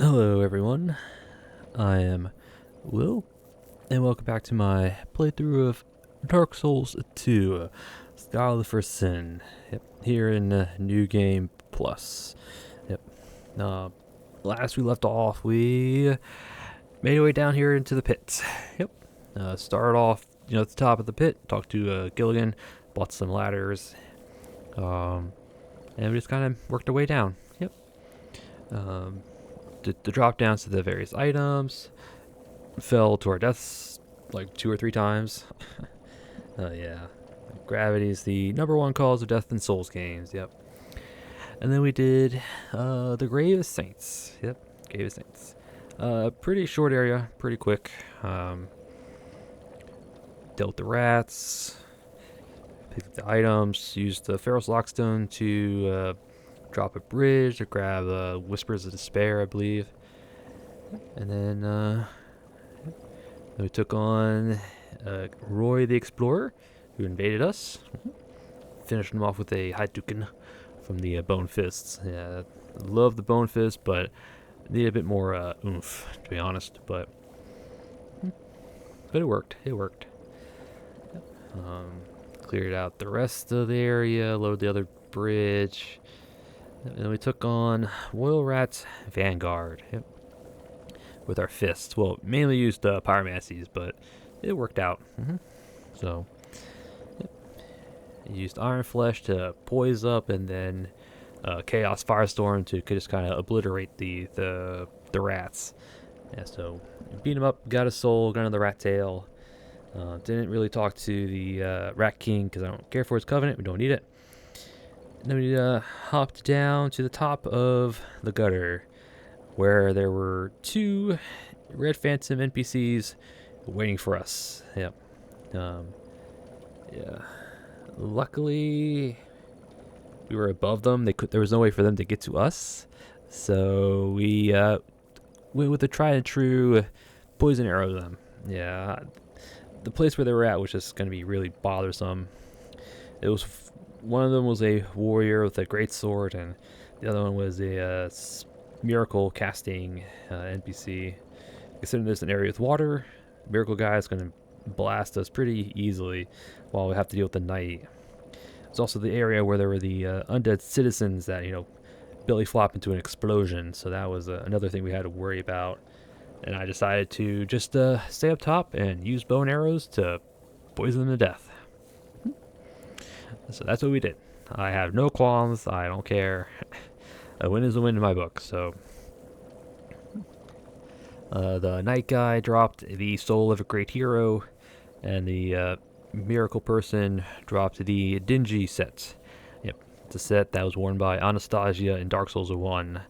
Hello everyone, I am Will, and welcome back to my playthrough of Dark Souls 2, Scholar of the First Sin, here in New Game Plus. Last we left off, we made our way down here into the pit. Started off, at the top of the pit, talked to Gilligan, bought some ladders, and we just kind of worked our way down. The drop downs to the various items, fell to our deaths like 2 or 3 times. Gravity is the #1 cause of death in Souls games. And then we did the Grave of Saints. Grave of Saints. Pretty short area, pretty quick. Dealt with the rats, picked up the items, used the Pharaoh's Lockstone to drop a bridge to grab Whispers of Despair, I believe. And then we took on Roy the Explorer, who invaded us. Finished him off with a Hadouken from the Bone Fists. Yeah, love the Bone Fist, but need a bit more oomph, to be honest. But it worked. Cleared out the rest of the area, loaded the other bridge. And then we took on Royal Rat's Vanguard with our fists. Well, mainly used pyromancies, but it worked out. So, used Iron Flesh to poise up, and then Chaos Firestorm to just kind of obliterate the rats. Yeah, so beat him up, got a soul, got another rat tail. Didn't really talk to the Rat King because I don't care for his covenant. We don't need it. And then we hopped down to the top of the gutter, where there were 2 Red Phantom NPCs waiting for us. Luckily, we were above them. There was no way for them to get to us, so we went with the tried and true poison arrow to them. The place where they were at was just going to be really bothersome. It was one of them was a warrior with a great sword, and the other one was a miracle casting NPC. Considering there's an area with water, miracle guy is going to blast us pretty easily while we have to deal with the night. It's also the area where there were the undead citizens that belly flop into an explosion, so that was another thing we had to worry about. And I decided to just stay up top and use bow and arrows to poison them to death. So that's what we did. I have no qualms. I don't care. A win is a win in my book. So the night guy dropped the soul of a great hero, and the miracle person dropped the dingy set. It's a set that was worn by Anastasia in Dark Souls 1.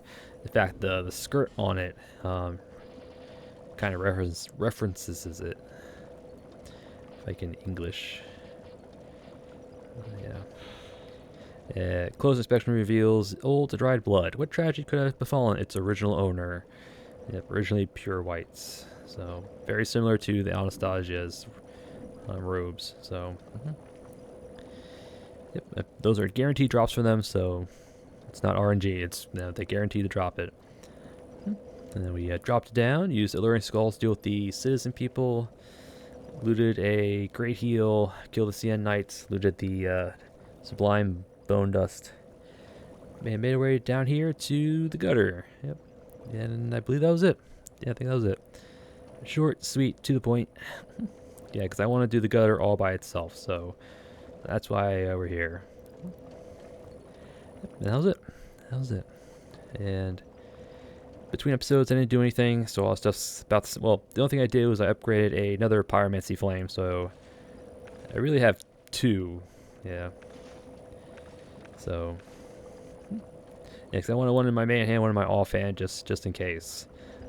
In fact, the skirt on it kind of references it. If I can English. Close inspection reveals old dried blood. What tragedy could have befallen its original owner? Originally pure whites. So very similar to the Anastasia's robes. So those are guaranteed drops for them. So it's not RNG. It's they guarantee to drop it. And then we dropped down. Used Alluring Skulls to deal with the citizen people. Looted a Great Heal, killed the CN Knights, looted the Sublime Bone Dust, and made our way down here to the gutter. And I believe that was it. I think that was it. Short, sweet, to the point. Because I want to do the gutter all by itself, so that's why we're here. And that was it. And between episodes, I didn't do anything, so all stuff's about the only thing I did was I upgraded another Pyromancy Flame, so I really have 2, So, because I want one in my main hand, one in my offhand, just in case,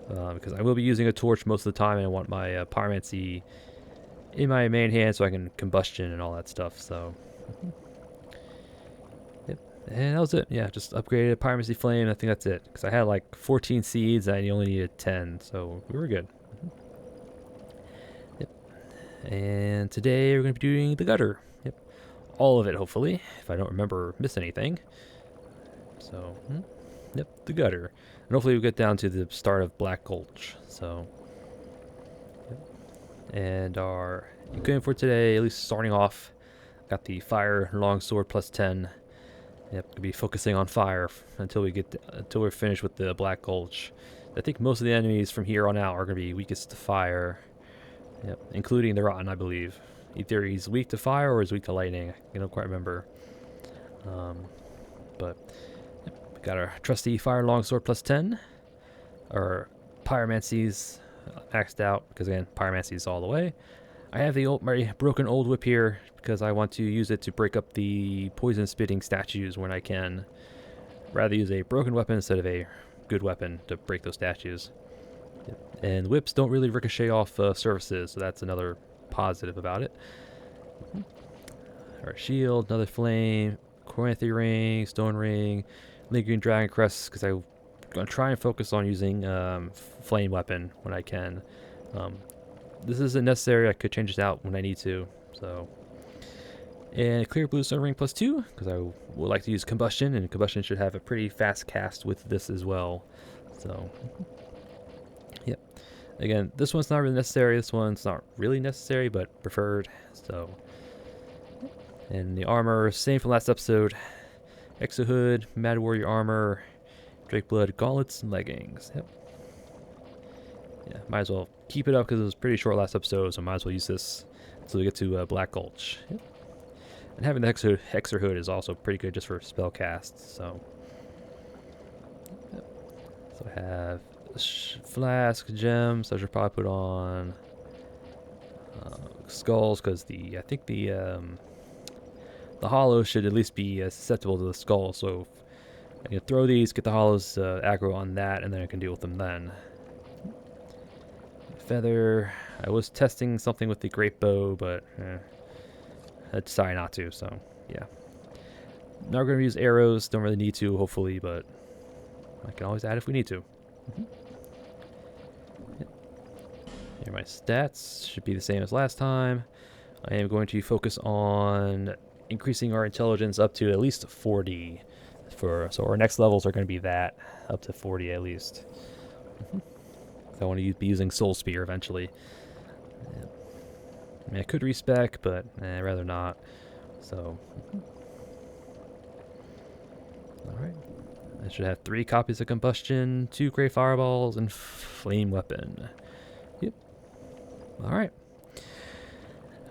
because I will be using a torch most of the time, and I want my Pyromancy in my main hand so I can combustion and all that stuff, so. And that was it. Just upgraded Pyromancy Flame. I think that's it. Because I had like 14 seeds and you only needed 10. So we were good. And today we're going to be doing the gutter. All of it, hopefully. If I don't miss anything. So, Yep, the gutter. And hopefully we'll get down to the start of Black Gulch. So, yep. And our equipment for today, at least starting off, got the fire longsword plus 10. Yep, gonna be focusing on fire until until we're finished with the Black Gulch. I think most of the enemies from here on out are gonna be weakest to fire. Yep, including the Rotten, I believe. Either he's weak to fire or he's weak to lightning. I don't quite remember. But yep, we got our trusty fire longsword plus 10. Our pyromancies maxed out because again, pyromancies all the way. I have my broken old whip here because I want to use it to break up the poison spitting statues when I can. Rather use a broken weapon instead of a good weapon to break those statues. Yep. And whips don't really ricochet off surfaces, so that's another positive about it. Our shield, another flame, Corinthian ring, stone ring, lingering dragon crest, because I'm going to try and focus on using flame weapon when I can. This isn't necessary, I could change this out when I need to. So, and clear blue stone ring plus 2, because I would like to use combustion, and combustion should have a pretty fast cast with this as well. So, yep. Again, this one's not really necessary, this one's not really necessary, but preferred. So, and the armor, same from last episode. Exo hood, Mad Warrior armor, Drake blood gauntlets, and leggings. Yep. Yeah, might as well keep it up because it was pretty short last episode, so might as well use this until we get to Black Gulch. Yep. And having the Hexer hood is also pretty good just for spell casts. So, yep. So I have flask, gems. I should probably put on skulls because I think the hollows should at least be susceptible to the skull. So I can throw these, get the hollows aggro on that, and then I can deal with them then. Feather. I was testing something with the great bow, but I decided not to, so yeah. Now we're going to use arrows. Don't really need to, hopefully, but I can always add if we need to. Yep. Here are my stats. Should be the same as last time. I am going to focus on increasing our intelligence up to at least 40. So our next levels are going to be that, up to 40 at least. I want to be using Soul Spear eventually. Yeah. I mean, I could respec, but I'd rather not. So, alright. I should have 3 copies of Combustion, 2 Great Fireballs, and Flame Weapon. Yep. Alright.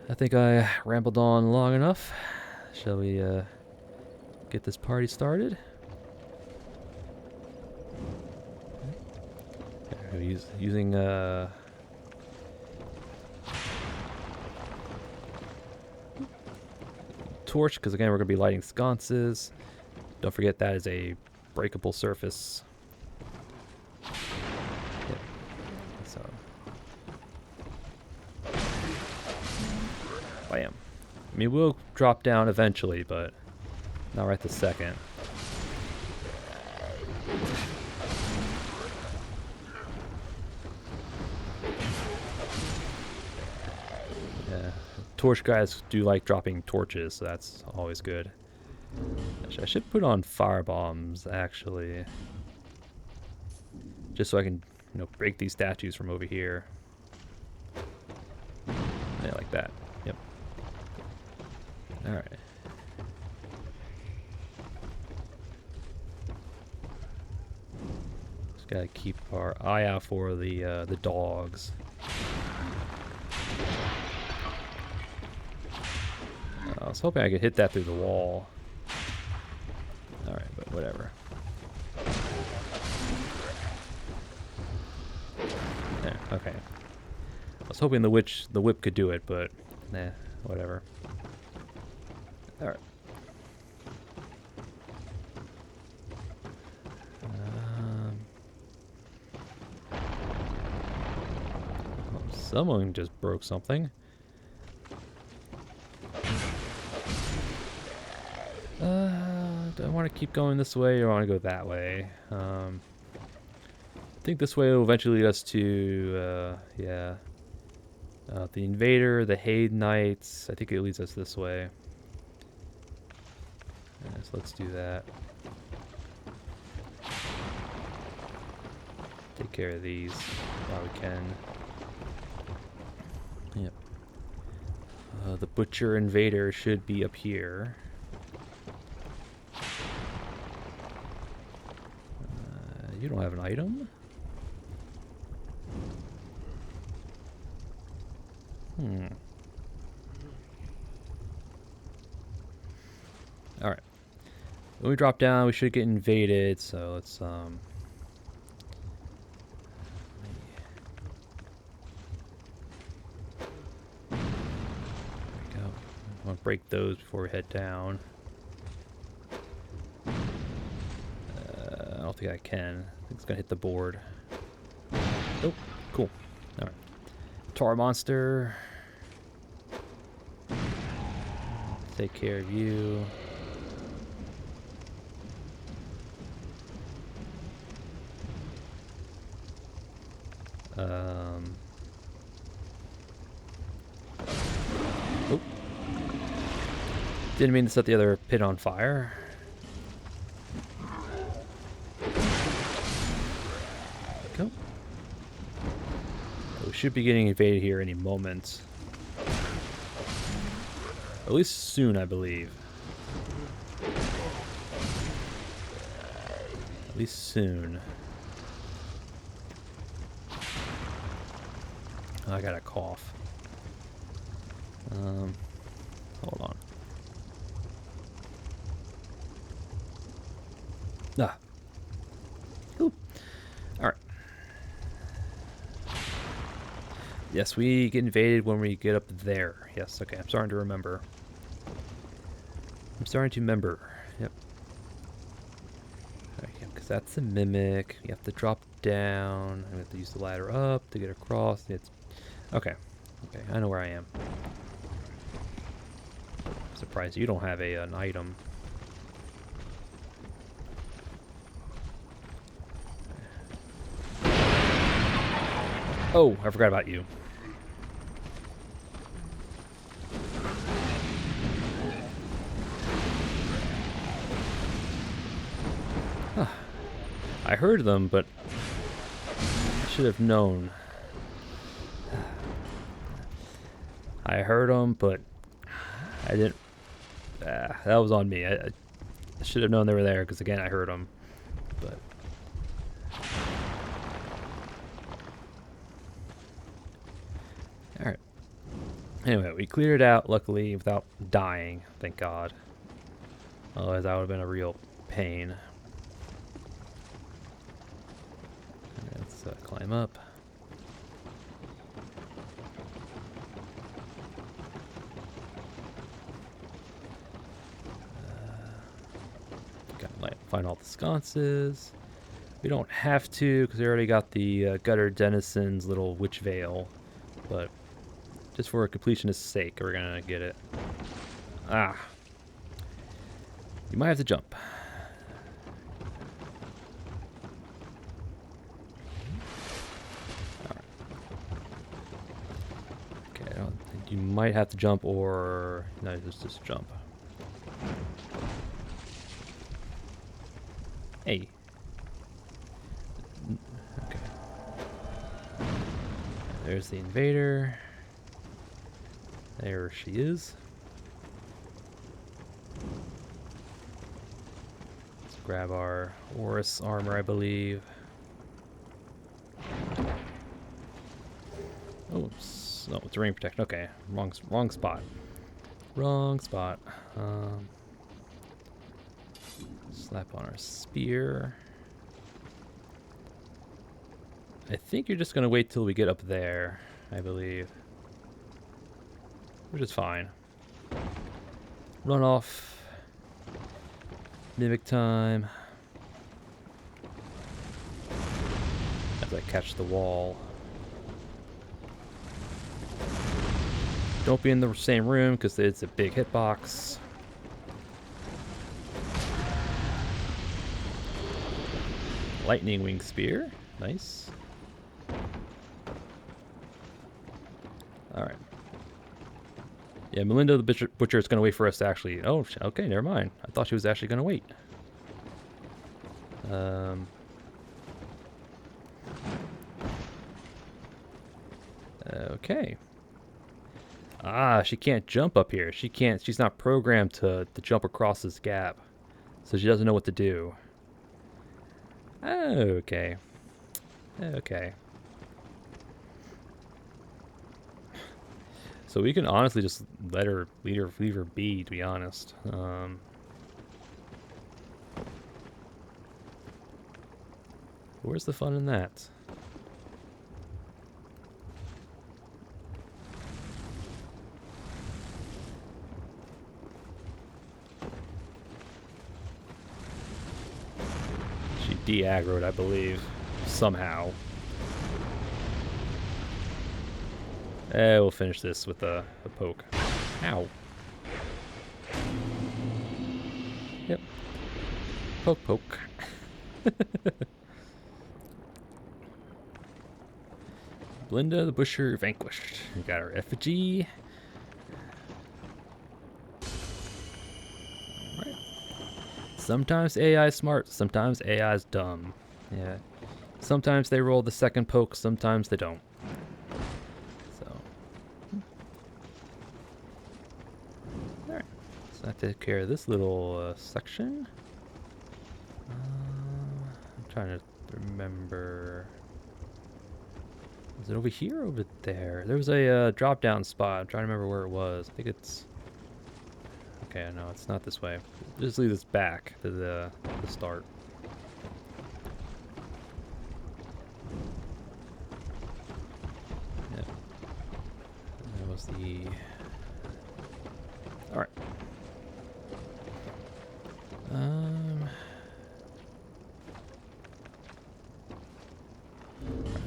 I think I rambled on long enough. Shall we get this party started? Using torch, because again we're going to be lighting sconces. Don't forget that is a breakable surface. Yep. So, bam. I mean, we'll drop down eventually, but not right this second. Torch guys do like dropping torches, so that's always good. I should put on fire bombs, actually. Just so I can, break these statues from over here. Yeah, like that. Yep. Alright. Just gotta keep our eye out for the dogs. I was hoping I could hit that through the wall. Alright, but whatever. There, okay. I was hoping the whip could do it, but nah, whatever. Alright. Someone just broke something. Do I want to keep going this way or want to go that way? I think this way will eventually lead us to, the Invader, the Haid Knights. I think it leads us this way. Yeah, so let's do that. Take care of these while we can. Yep. The butcher invader should be up here. You don't have an item? Alright. When we drop down, we should get invaded, so let's, There we go. I want to break those before we head down. I don't think I can. I think it's gonna hit the board. Oh, cool. Alright. Tar monster. Take care of you. Oh. Didn't mean to set the other pit on fire. Go. We should be getting invaded here any moment. At least soon, I believe. At least soon. Oh, I got a cough. Hold on. Ah. Ooh. All right. Yes, we get invaded when we get up there. Yes, okay. I'm starting to remember. I'm starting to remember. Yep. All right, yeah, because that's a mimic. You have to drop down. I have to use the ladder up to get across. It's okay. Okay, I know where I am. I'm surprised you don't have an item. Oh, I forgot about you. Huh. I heard them, but I should have known. I heard them, but I didn't. That was on me. I should have known they were there because, again, I heard them. But all right. Anyway, we cleared it out, luckily, without dying. Thank God. Otherwise, that would have been a real pain. Let's climb up. Gotta find all the sconces. We don't have to because we already got the Gutter Denizen's little witch veil, but just for a completionist's sake, we're gonna get it. Ah. You might have to jump. Alright. Okay, I don't think you might have to jump or... No, just jump. Hey. Okay. There's the invader. There she is. Let's grab our Horus armor, I believe. Oh, no, it's a rain protection. Okay, wrong spot. Wrong spot. Slap on our spear. I think you're just gonna wait till we get up there, I believe. Which is fine. Run off. Mimic time. As I catch the wall. Don't be in the same room because it's a big hitbox. Lightning wing spear. Nice. Alright. Yeah, Melinda the Butcher is going to wait for us to actually... Oh, okay, never mind. I thought she was actually going to wait. Okay. Ah, she can't jump up here. She's not programmed to jump across this gap. So she doesn't know what to do. Okay. Okay. So we can honestly just leave her be, to be honest. Where's the fun in that? She de-aggroed, I believe, somehow. We'll finish this with a poke. Ow. Yep. Poke, poke. Blinda the Busher vanquished. We got our effigy. Alright. Sometimes AI is smart, sometimes AI is dumb. Yeah. Sometimes they roll the second poke, sometimes they don't. So I take care of this little section. I'm trying to remember. Is it over here or over there? There was a drop down spot. I'm trying to remember where it was. I think it's... Okay, no, it's not this way. Just leave this back to the start. Yep. That was the... Alright.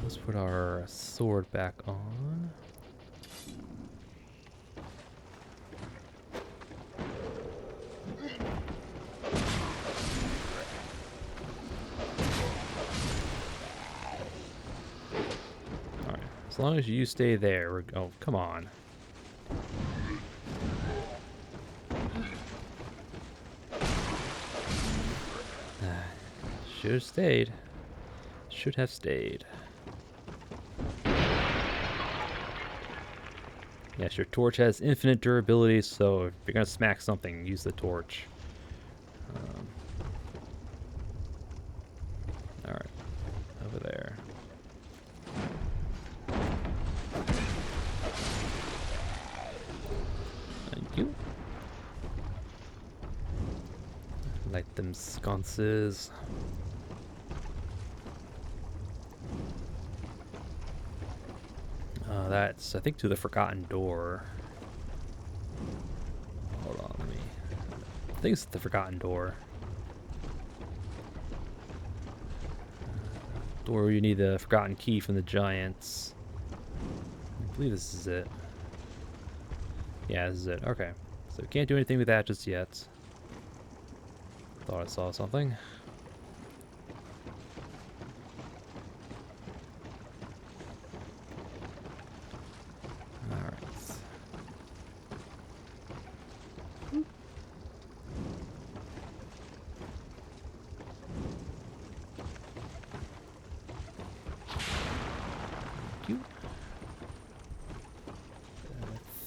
Let's put our sword back on. Alright, as long as you stay there, we're... Oh, come on. Should have stayed. Should have stayed. Yes, your torch has infinite durability, so if you're gonna smack something, use the torch. Alright, over there. Thank you. Light them sconces. That's, I think, to the Forgotten Door. Hold on, let me... I think it's the Forgotten Door. Door where you need the Forgotten Key from the Giants. I believe this is it. Yeah, this is it. Okay. So we can't do anything with that just yet. Thought I saw something.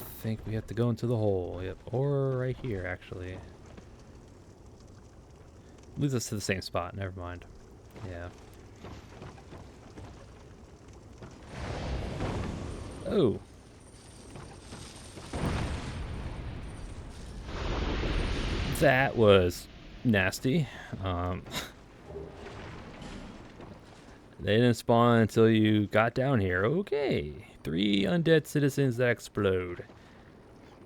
I think we have to go into the hole. Yep, or right here actually. Leads us to the same spot. Never mind. Yeah. Oh. That was nasty. They didn't spawn until you got down here. Okay. 3 undead citizens that explode.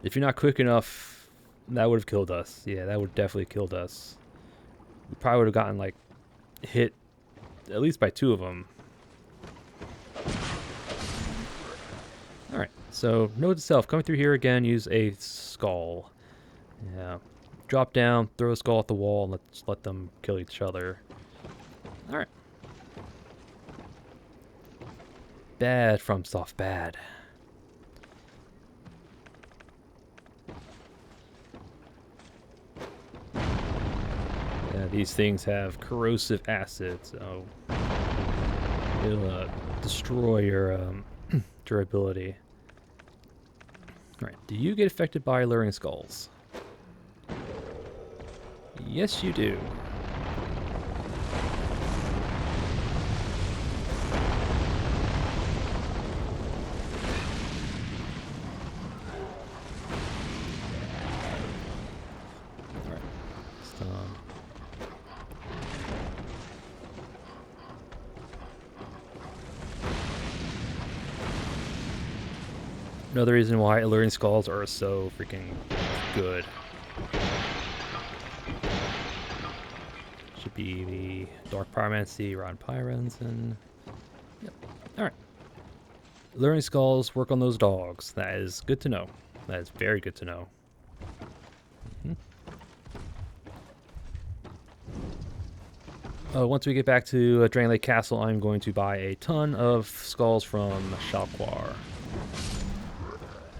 If you're not quick enough, that would have killed us. Yeah, that would definitely killed us. We probably would have gotten, like, hit at least by 2 of them. Alright, so note to self, coming through here again, use a skull. Yeah. Drop down, throw a skull at the wall, and let's let them kill each other. Alright. Bad FromSoft, bad. Yeah, these things have corrosive acid, so it'll destroy your durability. Alright, do you get affected by luring skulls? Yes, you do. Alright, another reason why alluring skulls are so freaking good. Should be the Dark Pyromancy, Rotten Pyrans, and... Yep. Alright. Alluring skulls, work on those dogs. That is good to know. That is very good to know. Once we get back to Drangelic Castle, I'm going to buy a ton of skulls from Shalquar.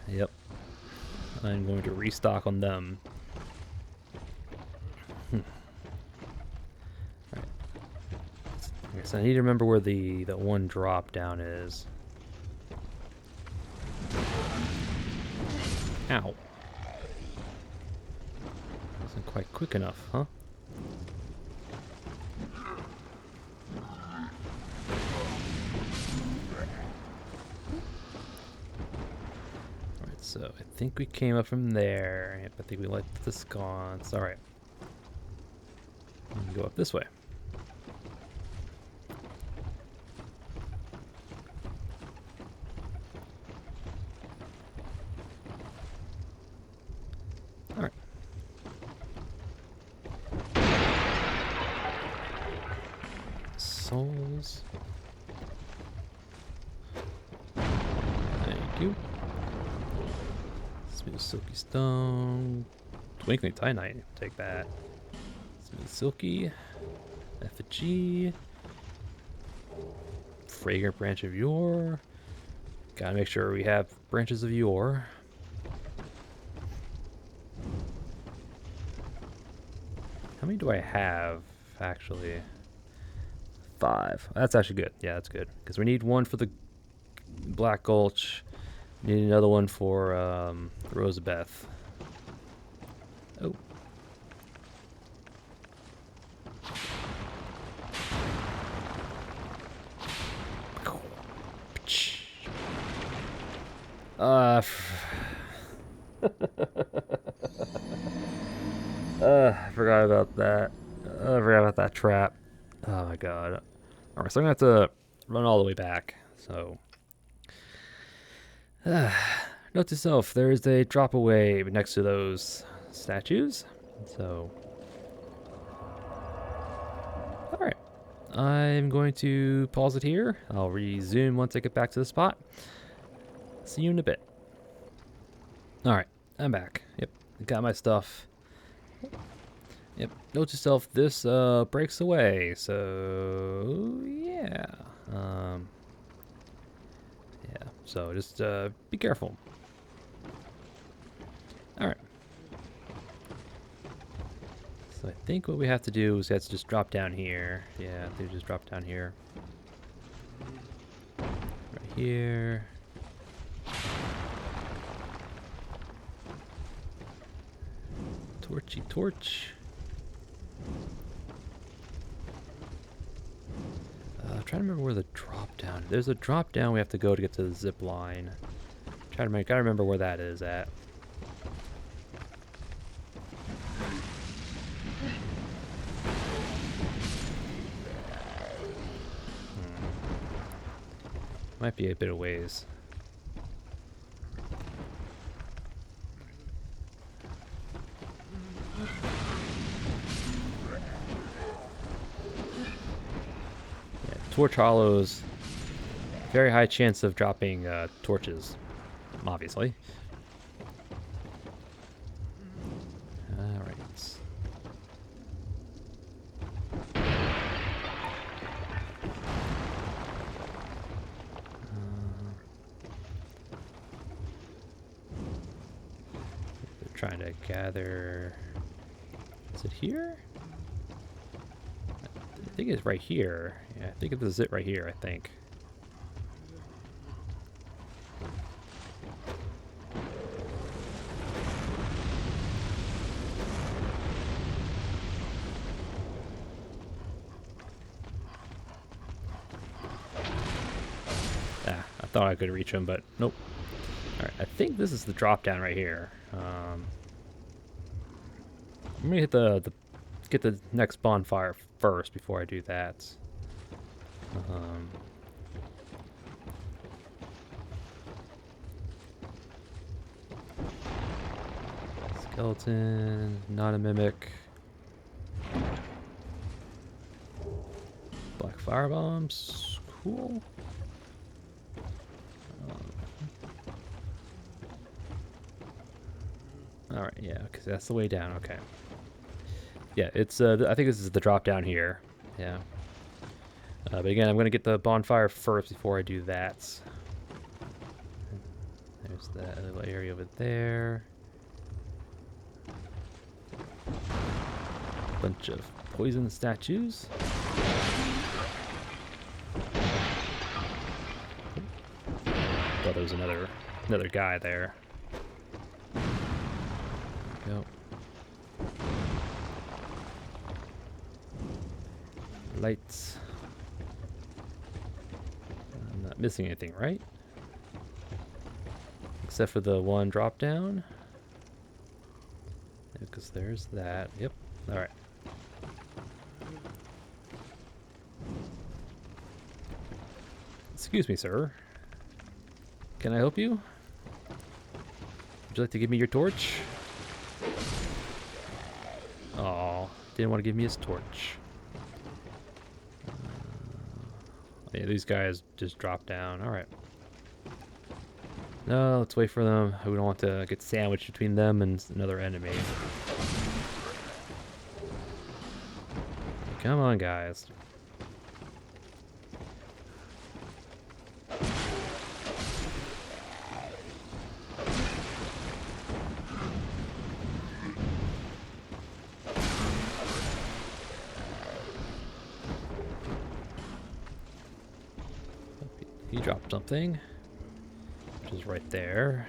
Yep. I'm going to restock on them. Alright. Okay, so I need to remember where the one drop down is. Ow. Wasn't quite quick enough, huh? So I think we came up from there. Yep, I think we left the sconce. All right. Go up this way. All right. Souls. Thank you. Smooth silky stone. Twinkling titanite. Take that. Smooth silky. Effigy. Fragrant branch of yore. Gotta make sure we have branches of yore. How many do I have, actually? 5. That's actually good. Yeah, that's good. Because we need one for the Black Gulch. Need another one for Rosabeth. Oh. I forgot about that. I forgot about that trap. Oh my god. Alright, so I'm gonna have to run all the way back. So. Note to self, there is a drop away next to those statues. So. Alright. I'm going to pause it here. I'll resume once I get back to the spot. See you in a bit. Alright, I'm back. Yep, got my stuff. Yep, note to self, this breaks away. So, yeah. Yeah, so just be careful. Alright. So I think what we have to do is we have to just drop down here. Yeah, I think just drop down here. Right here. Torchy torch. I'm trying to remember where the drop down. There's a drop down we have to go to get to the zip line. Gotta remember where that is at. Might be a bit of ways. Yeah, torch hollows. Very high chance of dropping torches, obviously. All right. Trying to gather. Is it here? I think it's right here. Yeah, I think this is it right here, I think. thought I could reach him, but nope. Alright, I think this is the drop down right here. I'm gonna hit get the next bonfire first before I do that. Skeleton, not a mimic. Black fire bombs, cool. All right, yeah, because that's the way down. Okay. Yeah, it's. I think this is the drop down here. Yeah. But again, I'm gonna get the bonfire first before I do that. There's that little area over there. Bunch of poison statues. Thought there was another guy there. Go. Lights. I'm not missing anything, right? Except for the one drop down. Because there's that. Yep. All right. Excuse me, sir. Can I help you? Would you like to give me your torch? Oh, didn't want to give me his torch. Yeah, these guys just drop down. All right. No, let's wait for them. We don't want to get sandwiched between them and another enemy. Come on, guys. He dropped something, which is right there.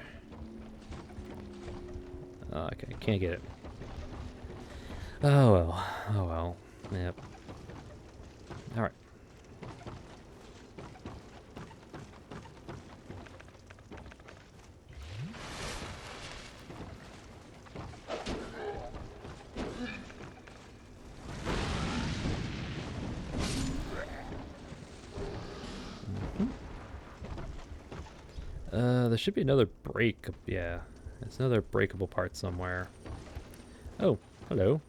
Okay, can't get it. Oh well. Oh well. Yep. All right. There should be another break. Yeah, there's another breakable part somewhere. Oh, hello.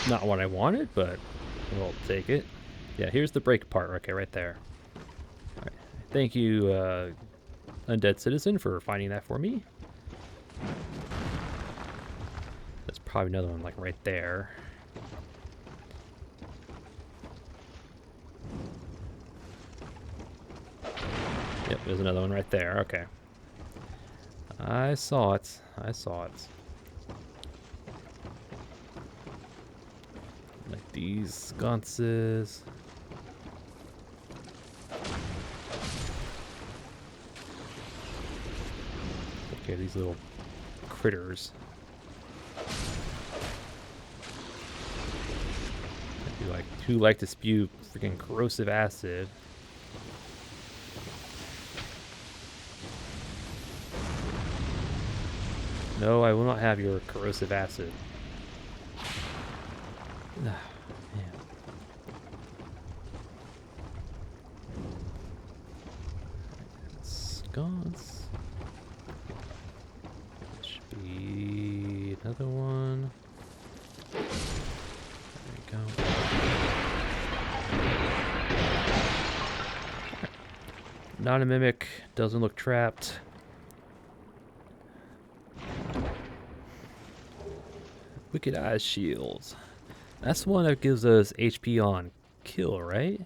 Not what I wanted, but we'll take it. Yeah, here's the break part. Okay, right there. All right. Thank you, undead citizen, for finding that for me. There's probably another one like right there. Yep, there's another one right there. Okay. I saw it. I saw it. Like these sconces. Okay, these little critters. Who like to spew freaking corrosive acid. No, I will not have your corrosive acid. Man. Sconce. Should be another one. There we go. Not a mimic. Doesn't look trapped. Wicked Eyes Shields. That's the one that gives us HP on kill, right?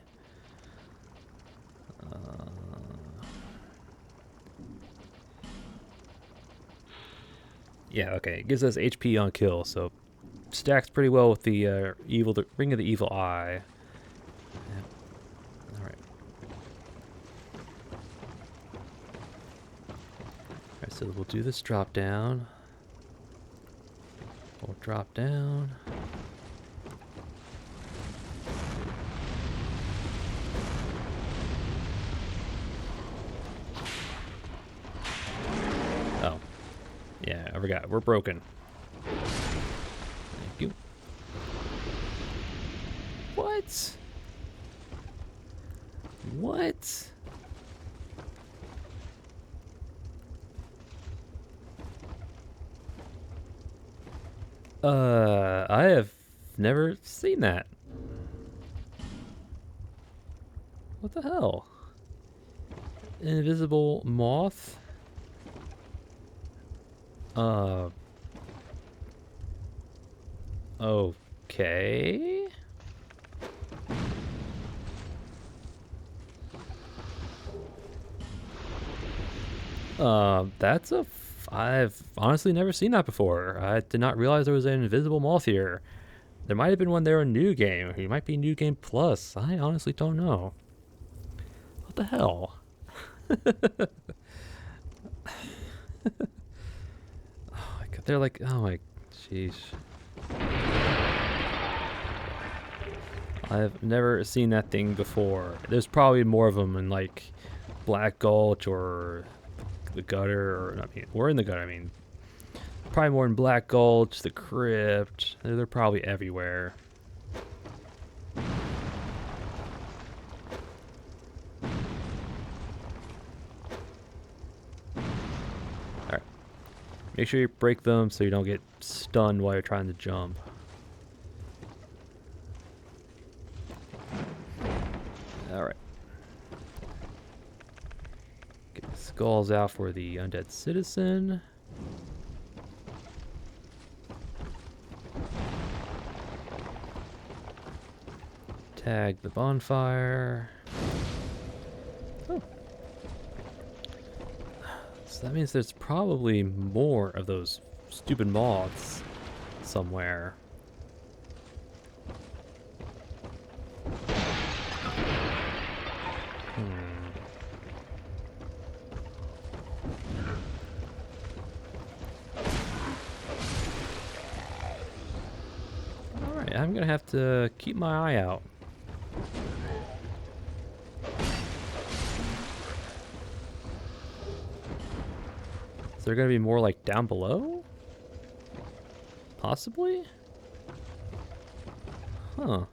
Yeah, okay. It gives us HP on kill, so stacks pretty well with the the Ring of the Evil Eye. Yeah. All right. All right, so we'll do this drop down. We'll drop down. Yeah, I forgot. We're broken. Thank you. What? What? I have never seen that. What the hell? Invisible moth? Okay. That's a. I've honestly never seen that before. I did not realize there was an invisible moth here. There might have been one there in New Game. It might be New Game Plus. I honestly don't know. What the hell? Oh my god, they're like, oh my, jeez. I've never seen that thing before. There's probably more of them in like Black Gulch or the gutter, or I mean, we're in the gutter. I mean, probably more in Black Gulch, the crypt. They're probably everywhere. Alright. Make sure you break them so you don't get stunned while you're trying to jump. Alright. Get the skulls out for the undead citizen. Tag the bonfire. Oh. So that means there's probably more of those stupid moths somewhere. Alright, I'm gonna have to keep my eye out. Is there gonna be more like down below? Possibly? Huh.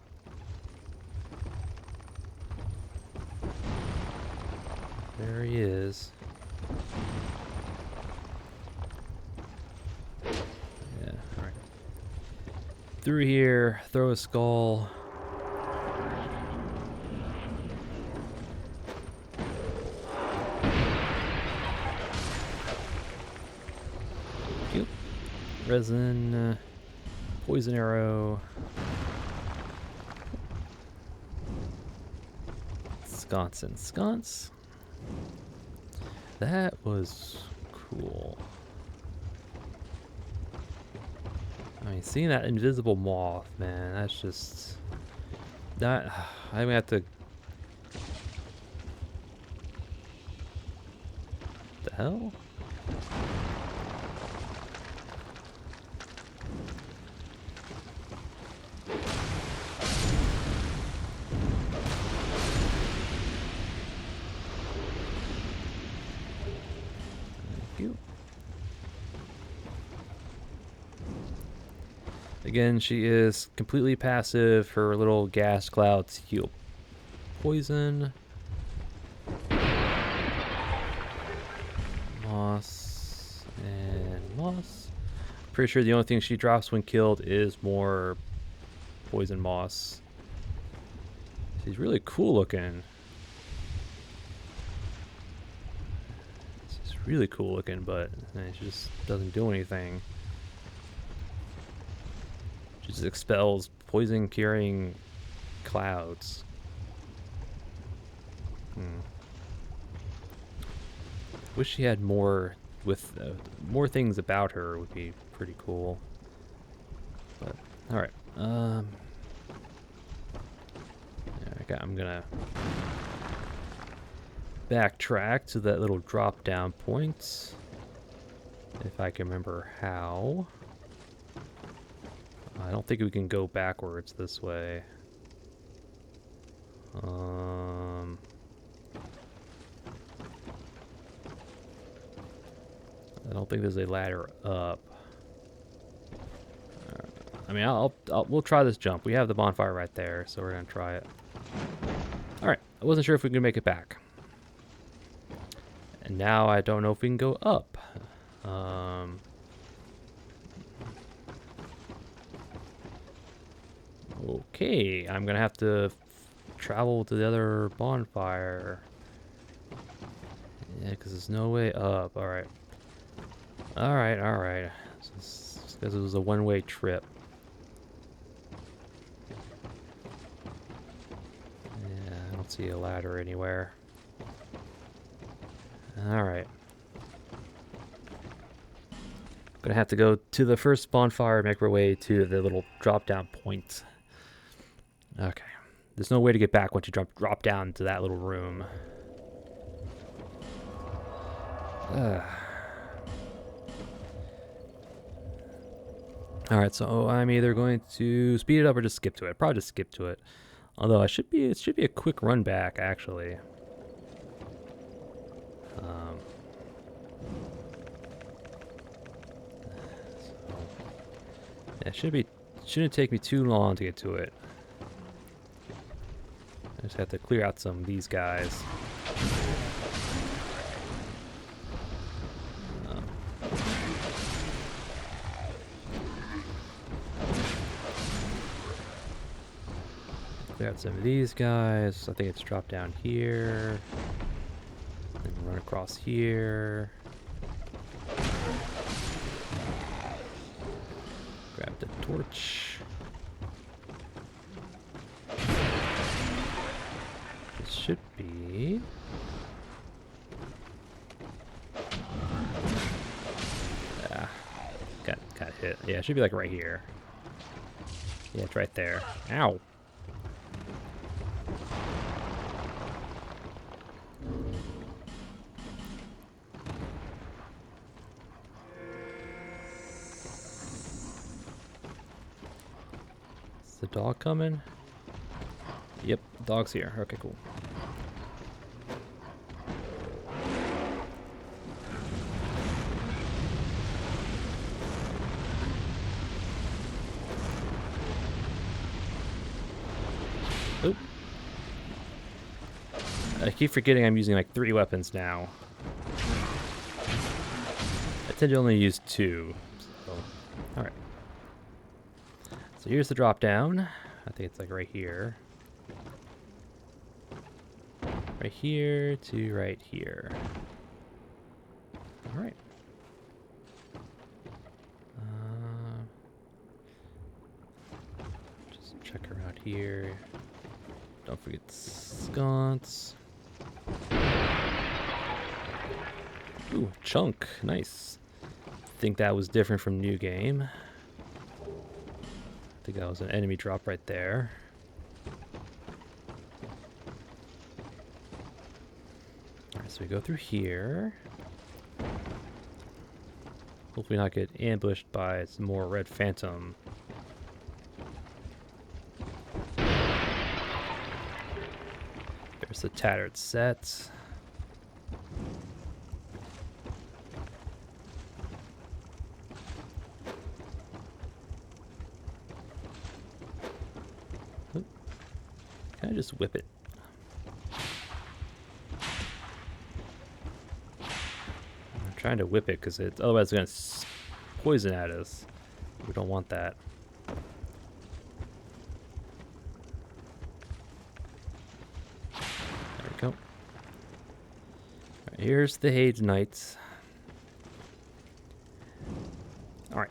There he is. Yeah, alright. Through here, throw a skull. Cute. Resin, poison arrow. Sconce and sconce. That was cool. I mean, seeing that invisible moth, man, that's just... That... I'm gonna have to... The hell? Again, she is completely passive. Her little gas clouds heal poison. Moss and moss. Pretty sure the only thing she drops when killed is more poison moss. She's really cool looking. She's really cool looking, but she just doesn't do anything. She just expels poison-carrying clouds. Wish she had more with more things about her would be pretty cool. But all right, yeah, I'm gonna backtrack to that little drop-down point, if I can remember how. I don't think we can go backwards this way. don't think there's a ladder up. I mean, we'll try this jump. We have the bonfire right there, so we're gonna try it. All right. I wasn't sure if we could make it back. And now I don't know if we can go up. Okay, I'm gonna have to travel to the other bonfire. Yeah, because there's no way up. All right. All right, all right. Because it was a one-way trip. Yeah, I don't see a ladder anywhere. All right. Gonna have to go to the first bonfire, make our way to the little drop-down point. Okay. There's no way to get back once you drop down to that little room. Alright, so I'm either going to speed it up or just skip to it. Probably just skip to it. Although it should be a quick run back, actually. Yeah, shouldn't take me too long to get to it. I just have to clear out some of these guys. Clear out some of these guys. I think it's dropped down here. Then run across here. Grab the torch. This should be... got hit. Yeah, it should be like right here. Yeah, it's right there. Ow. Is the dog coming? Yep, dog's here. Okay, cool. Oop. I keep forgetting I'm using like 3 weapons now. I tend to only use 2. So, alright. So here's the drop down. I think it's like right here. Right here to right here. Alright. Just check around here. Don't forget sconce. Ooh, chunk. Nice. Think that was different from New Game. I think that was an enemy drop right there. Alright, so we go through here. Hopefully not get ambushed by some more red phantom. There's the tattered set. Oop. Can I just whip it? I'm trying to whip it because otherwise it's going to poison at us. We don't want that. Go. Right, here's the Hade's Knights. Alright.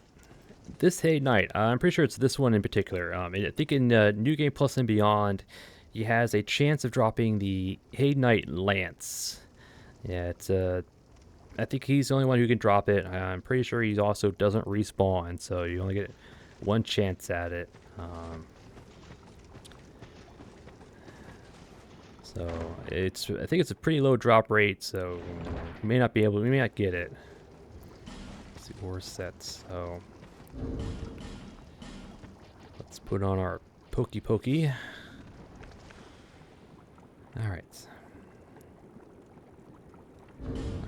This Hade Knight, I'm pretty sure it's this one in particular. I think in New Game Plus and Beyond, he has a chance of dropping the Hade Knight Lance. Yeah, it's I think he's the only one who can drop it. I'm pretty sure he also doesn't respawn, so you only get one chance at it. So I think it's a pretty low drop rate, so we may not get it. Let's see, ore sets. So let's put on our pokey. All right.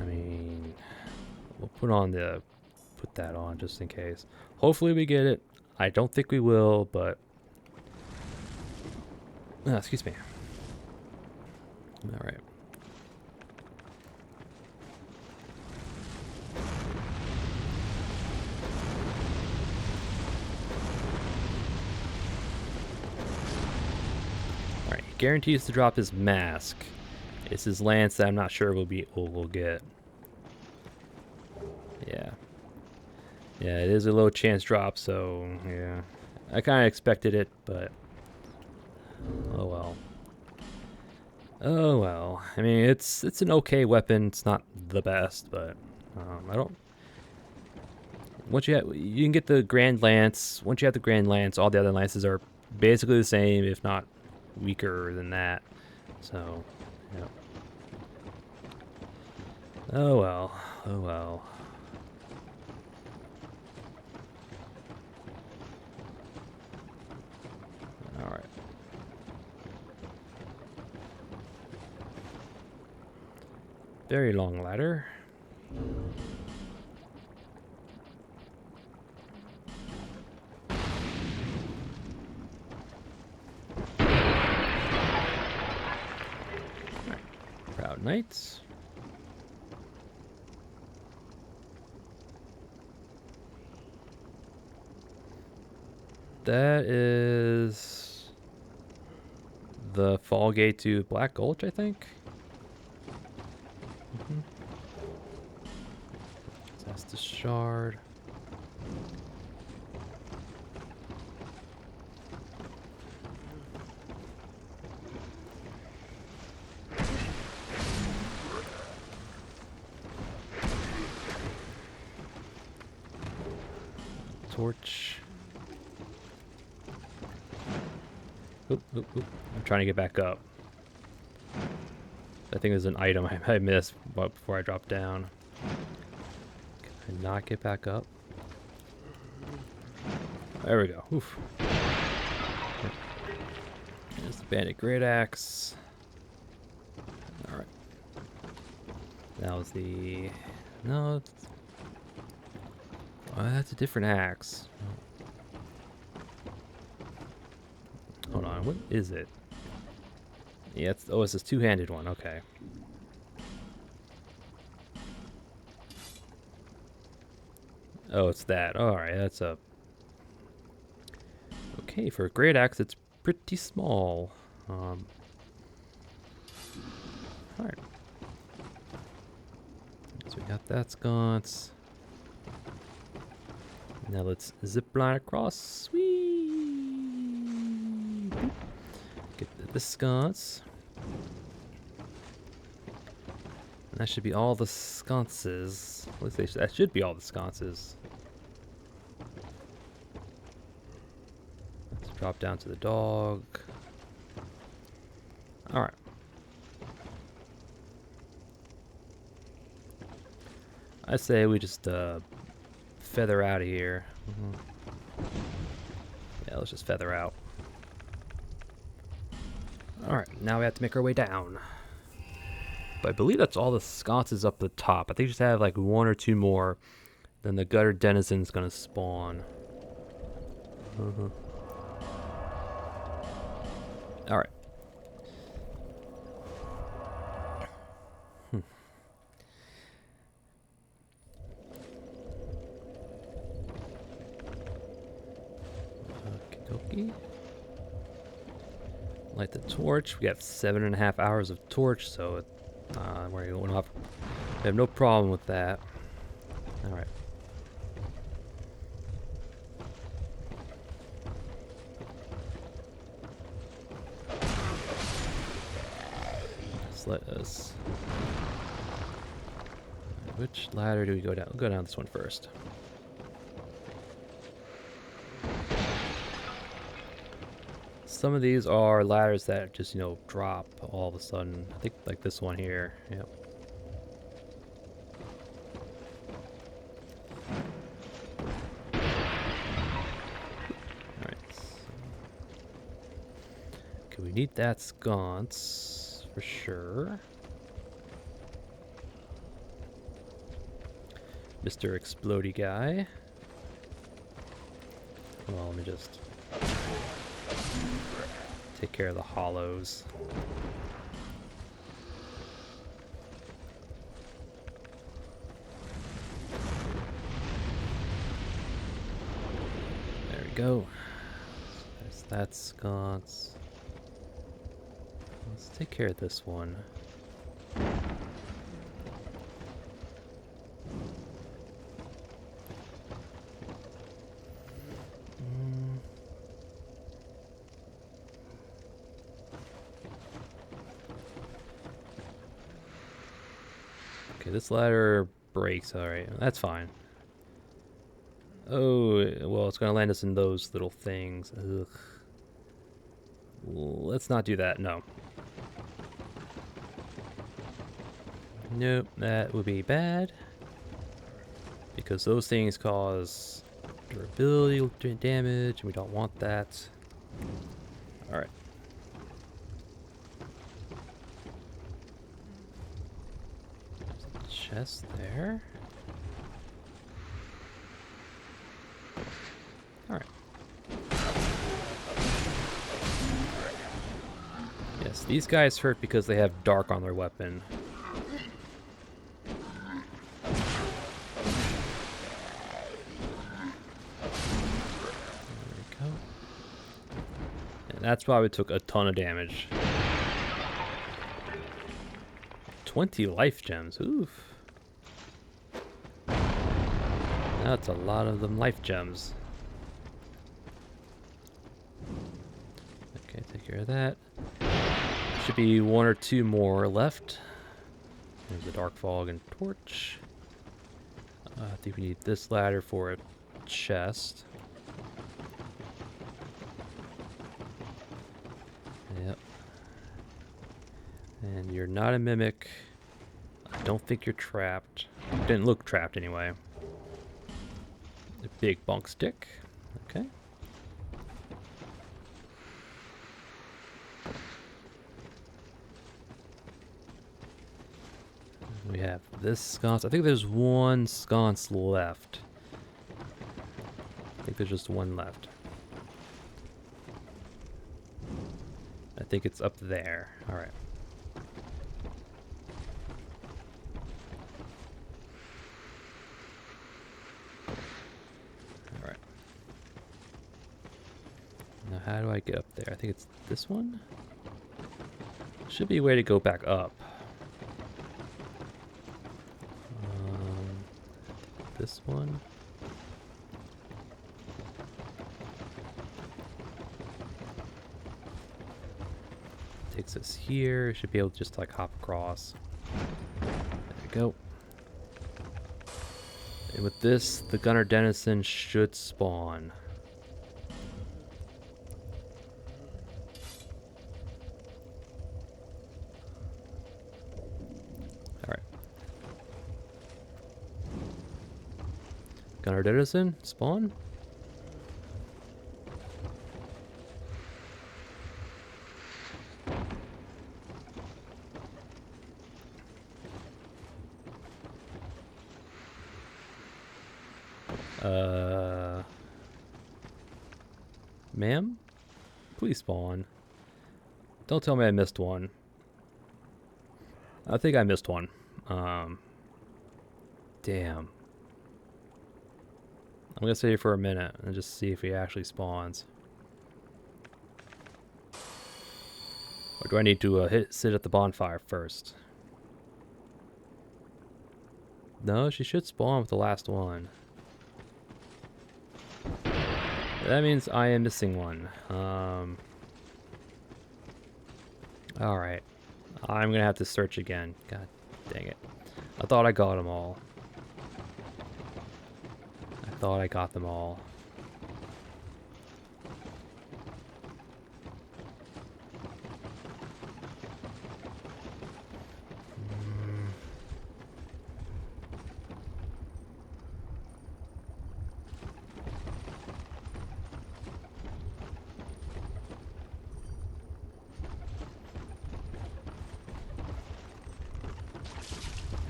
I mean, We'll put that on just in case. Hopefully we get it. I don't think we will, but excuse me. All right. All right. He guarantees to drop his mask. It's his lance that I'm not sure we'll get. Yeah. Yeah, it is a low chance drop, so yeah. I kind of expected it, but oh well. Oh well. I mean, it's an okay weapon. It's not the best, but I don't. Once you can get the Grand Lance. Once you have the Grand Lance, all the other lances are basically the same, if not weaker than that. So, yeah. Oh well. Oh well. All right. Very long ladder. Proud Knights. That is the fall gate to Black Gulch, I think. That's the shard. Torch. Oop, oop, oop. I'm trying to get back up. I think there's an item I missed before I dropped down. Can I not get back up? There we go. Oof. There's the bandit great axe. Alright. That was the... No. Oh, that's a different axe. Hold on, what is it? Yeah, it's this two-handed one. Okay. Oh, it's that. Alright, that's a... Okay, for a great axe, it's pretty small. Alright. So we got that sconce. Now let's zip line across. Whee! Get the sconce. And that should be all the sconces. Let's say that should be all the sconces. Let's drop down to the dog. Alright. I say we just feather out of here. Yeah, let's just feather out. Alright, now we have to make our way down. But I believe that's all the sconces up the top. I think we just have like one or two more. Then the gutter denizen's gonna spawn. Alright. Okie dokie. Light the torch. We have 7.5 hours of torch, so we have no problem with that. All right. Just let us. Which ladder do we go down? We'll go down this one first. Some of these are ladders that just, drop all of a sudden. I think like this one here. Yep. Alright. Okay, we need that sconce for sure. Mr. Explodey guy. Well, let me just take care of the hollows. There we go. There's that sconce. Let's take care of this one. Okay, this ladder breaks. Alright, that's fine. Oh, well, it's going to land us in those little things. Ugh. Let's not do that, no. Nope, that would be bad. Because those things cause durability damage, and we don't want that. Alright. There's a chest there. Alright. Yes, these guys hurt because they have dark on their weapon. That's probably took a ton of damage. 20 life gems. Oof. That's a lot of them life gems. Okay, take care of that. Should be one or two more left. There's the dark fog and torch. I think we need this ladder for a chest. Yep. And you're not a mimic. I don't think you're trapped. You didn't look trapped anyway. A big bunk stick. Okay. We have this sconce. I think there's one sconce left. I think there's just one left. I think it's up there. All right. All right. Now, how do I get up there? I think it's this one. Should be a way to go back up. This one. Takes us here. Should be able to just like hop across. There we go. And with this, the Gunner Denizen should spawn. Alright. Gunner Denizen, spawn. Ma'am? Please spawn. Don't tell me I missed one. I think I missed one. Damn. I'm gonna stay here for a minute and just see if he actually spawns. Or do I need to sit at the bonfire first? No, she should spawn with the last one. That means I am missing one. Alright. I'm gonna have to search again. God dang it. I thought I got them all. I thought I got them all.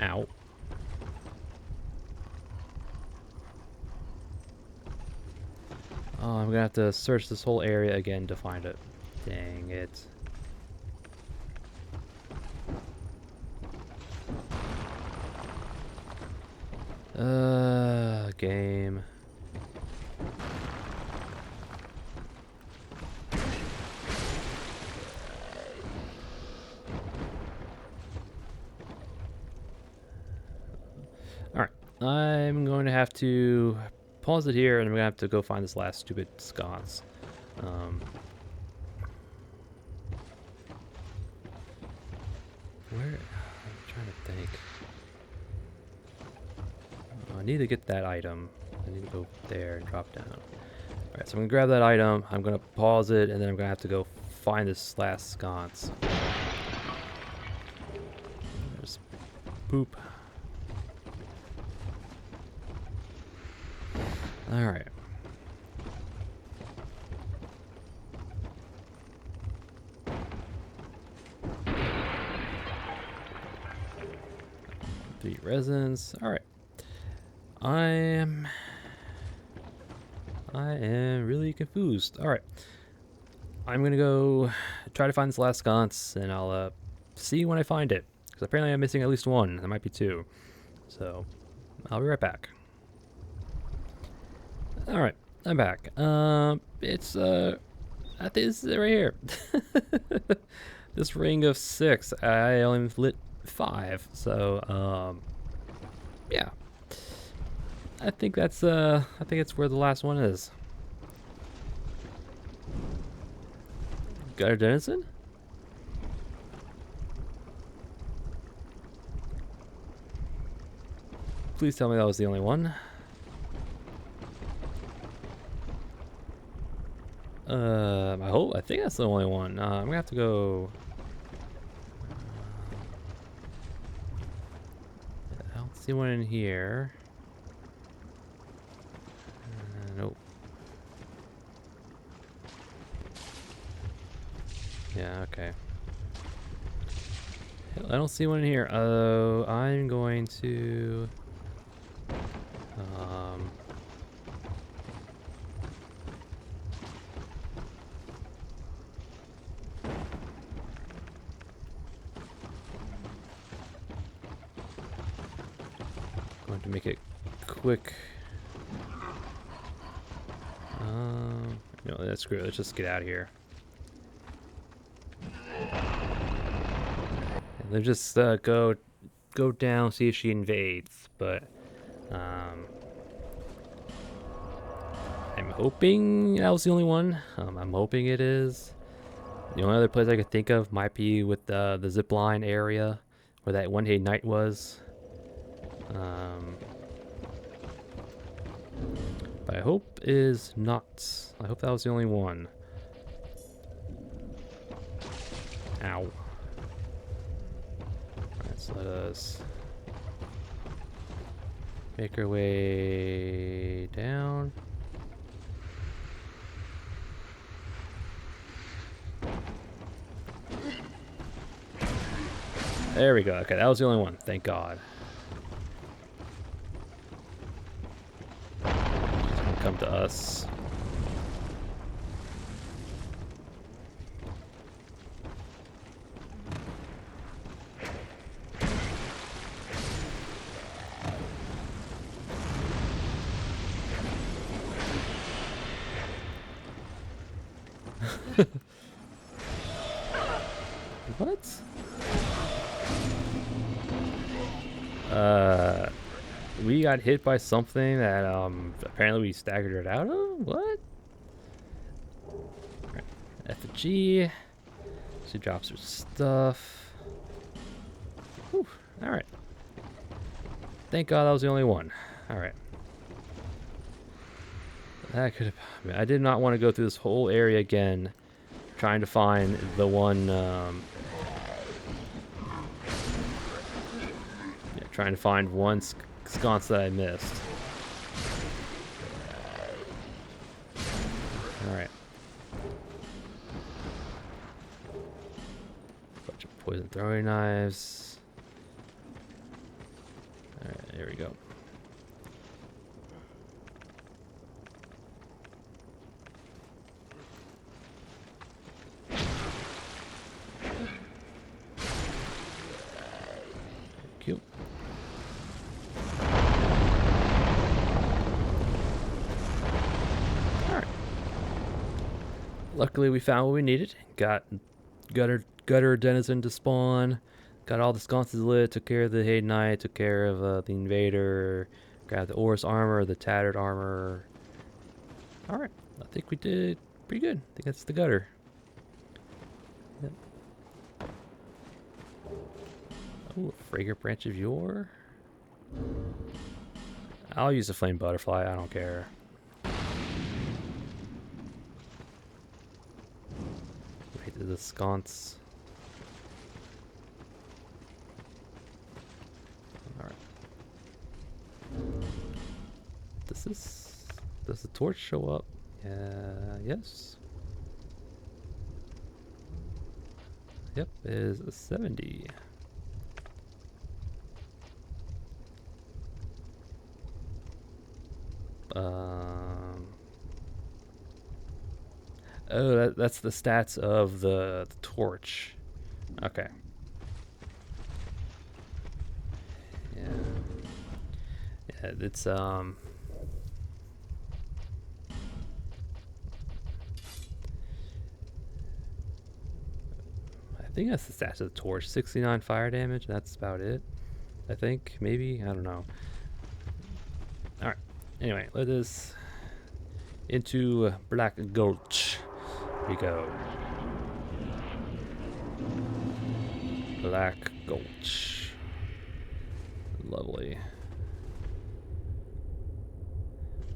Ow. Oh, I'm gonna have to search this whole area again to find it. Dang it. Game. Alright, I'm going to have to pause it here, and I'm going to have to go find this last stupid sconce. Where? I'm trying to think. I need to get that item. I need to go there and drop down. Alright, so I'm going to grab that item, I'm going to pause it, and then I'm going to have to go find this last sconce. There's poop. Alright. The resins. Alright. I am really confused. Alright. I'm gonna go try to find this last sconce, and I'll see when I find it. Because apparently I'm missing at least one. There might be two. So, I'll be right back. Alright, I'm back. It's, I think this is it right here. This ring of 6. I only lit 5. So, yeah. I think it's where the last one is. Got a denizen? Please tell me that was the only one. I think that's the only one. I'm gonna have to go. I don't see one in here. Nope. Yeah, okay. I don't see one in here. I'm going to... going to make it quick. No, that's screw it. Let's just get out of here. And let's just go down, see if she invades. But I'm hoping that was the only one. I'm hoping it is. The only other place I could think of might be with the zipline area where that one-day night was. But I hope is not. I hope that was the only one. Ow. Alright, so let us make our way down. There we go. Okay, that was the only one. Thank God. She's gonna come to us. What? We got hit by something that apparently we staggered it out of? What? Right. Effigy. She drops her stuff. Whew. Alright. Thank God that was the only one. Alright. That could have... I mean, I did not want to go through this whole area again trying to find the one... trying to find one sconce that I missed. Alright. Bunch of poison throwing knives. Alright, there we go. luckily we found what we needed. Got gutter denizen to spawn. Got all the sconces lit. Took care of the Hayden Knight. Took care of the invader. Grabbed the Oris armor, the tattered armor. All right, I think we did pretty good. I think that's the gutter. Yep. Oh, a fragrant branch of yore. I'll use a flame butterfly. I don't care. Right to the sconce. All right. Does the torch show up? Yes. Yep, it is a 70. Oh, that's the stats of the torch. Okay. Yeah. Yeah, it's I think that's the stats of the torch. 69 fire damage. That's about it. I think maybe I don't know. All right. Anyway, let us into Black Gulch. Here we go. Black Gulch. Lovely.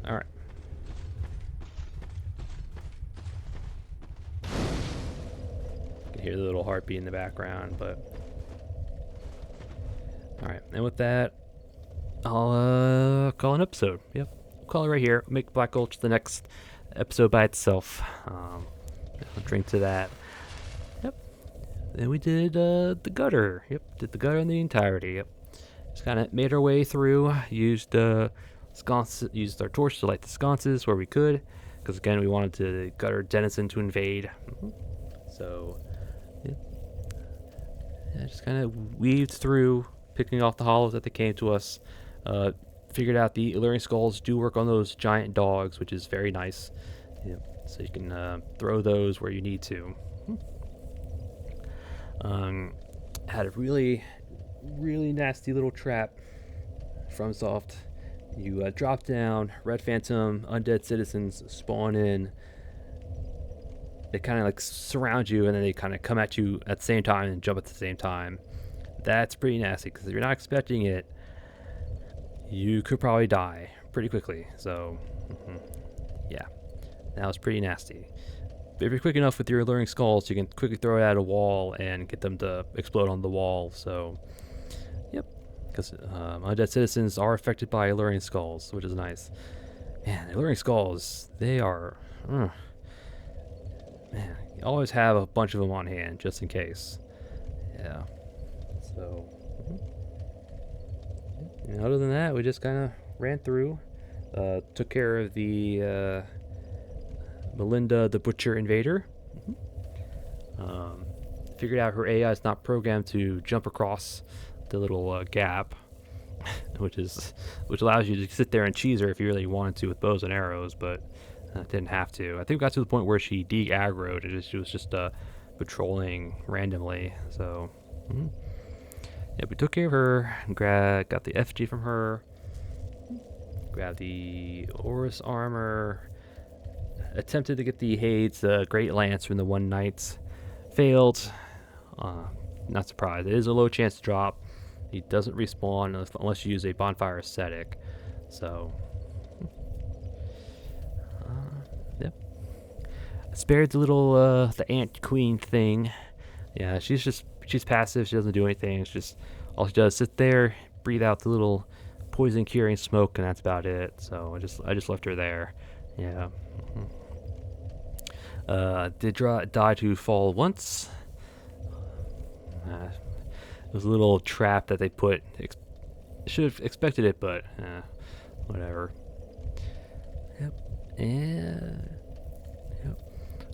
All right. You can hear the little heartbeat in the background, but all right. And with that, I'll call an episode. Yep, we'll call it right here. Make Black Gulch the next episode by itself. I'll drink to that. Yep. Then we did the gutter. Yep, did the gutter in the entirety. Yep. Just kind of made our way through. Used sconces. Used our torch to light the sconces where we could, because again we wanted the gutter denizen to invade. So, yep. Yeah, just kind of weaved through, picking off the hollows that they came to us. Figured out the alluring skulls do work on those giant dogs, which is very nice. Yep. So you can throw those where you need to. Had a really nasty little trap from Soft. You drop down, Red Phantom, undead citizens spawn in. They kind of like surround you, and then they kind of come at you at the same time and jump at the same time. That's pretty nasty, because if you're not expecting it, you could probably die pretty quickly. So, yeah, that was pretty nasty. But if you're quick enough with your alluring skulls, you can quickly throw it at a wall and get them to explode on the wall. So, yep, because undead citizens are affected by alluring skulls, which is nice. Man, alluring skulls, they are... man, you always have a bunch of them on hand, just in case. Yeah. So... And other than that, we just kind of ran through, took care of the Melinda the Butcher Invader. Figured out her AI is not programmed to jump across the little gap, which allows you to sit there and cheese her if you really wanted to with bows and arrows, but didn't have to. I think we got to the point where she de-aggroed and she was just patrolling randomly. So. Yeah, we took care of her, got the FG from her, grabbed the Oris armor, attempted to get the Hades Great Lance from the One Knights, failed. Not surprised. It is a low chance to drop. He doesn't respawn unless you use a bonfire ascetic. So, yep. Spared the little the ant queen thing. Yeah, she's passive. She doesn't do anything. It's just all she does is sit there, breathe out the little poison curing smoke, and that's about it. So I just left her there. Yeah. Did die to fall once. It was a little trap that they put. Should have expected it, but whatever. Yep. And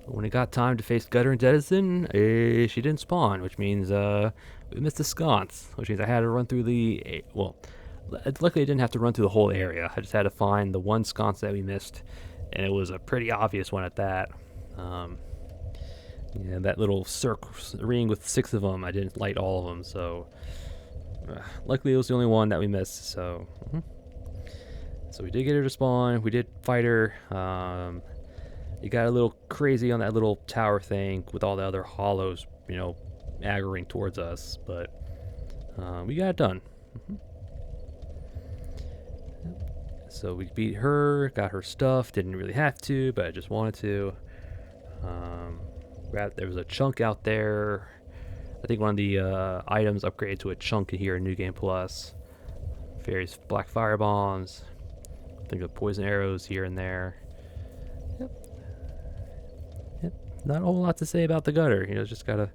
when it got time to face Gutter and Denizen, she didn't spawn, which means we missed the sconce, which means I had to run through the... Well, luckily I didn't have to run through the whole area. I just had to find the one sconce that we missed, and it was a pretty obvious one at that. Yeah, that little circle ring with 6 of them, I didn't light all of them, so luckily it was the only one that we missed. So, so we did get her to spawn. We did fight her. It got a little crazy on that little tower thing with all the other hollows, you know, aggroing towards us, but we got it done. So we beat her, got her stuff. Didn't really have to, but I just wanted to. There was a chunk out there. I think one of the items upgraded to a chunk here in New Game Plus. Various black fire bombs. I think of poison arrows here and there. Yep. Not a whole lot to say about the gutter. You know, just gotta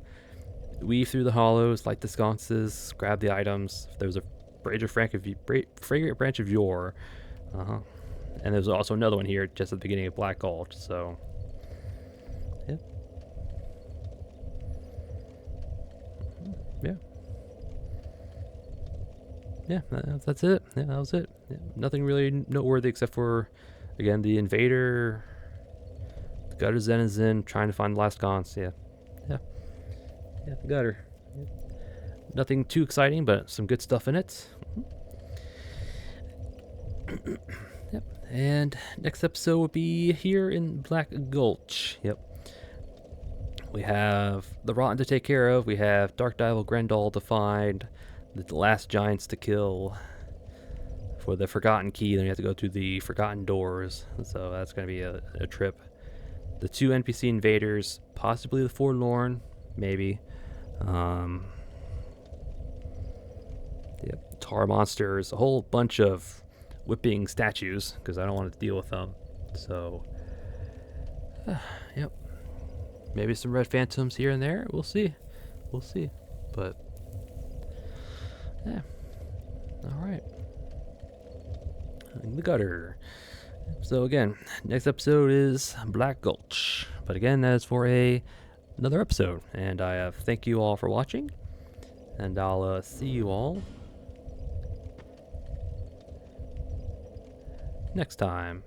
weave through the hollows, light the sconces, grab the items. If there was a fragrant branch of yore. And there's also another one here just at the beginning of Black Gulch. So, yeah. Yeah, that's it. Yeah, that was it. Yeah, nothing really noteworthy except for, again, the invader, the gutter denizen, trying to find the last sconce. Yeah, the gutter. Yeah. Nothing too exciting, but some good stuff in it. Yep. And next episode will be here in Black Gulch. Yep. We have the Rotten to take care of. We have Dark Devil Grendel to find. The last giants to kill for the Forgotten Key. Then we have to go to the Forgotten Doors. So that's going to be a trip. The 2 NPC invaders, possibly the Forlorn, maybe. Yep. Tar monsters, a whole bunch of whipping statues because I don't want to deal with them. So, yep. Maybe some red phantoms here and there. We'll see. But yeah. All right. The gutter. So again, next episode is Black Gulch. But again, that is for another episode. And I thank you all for watching. And I'll see you all next time.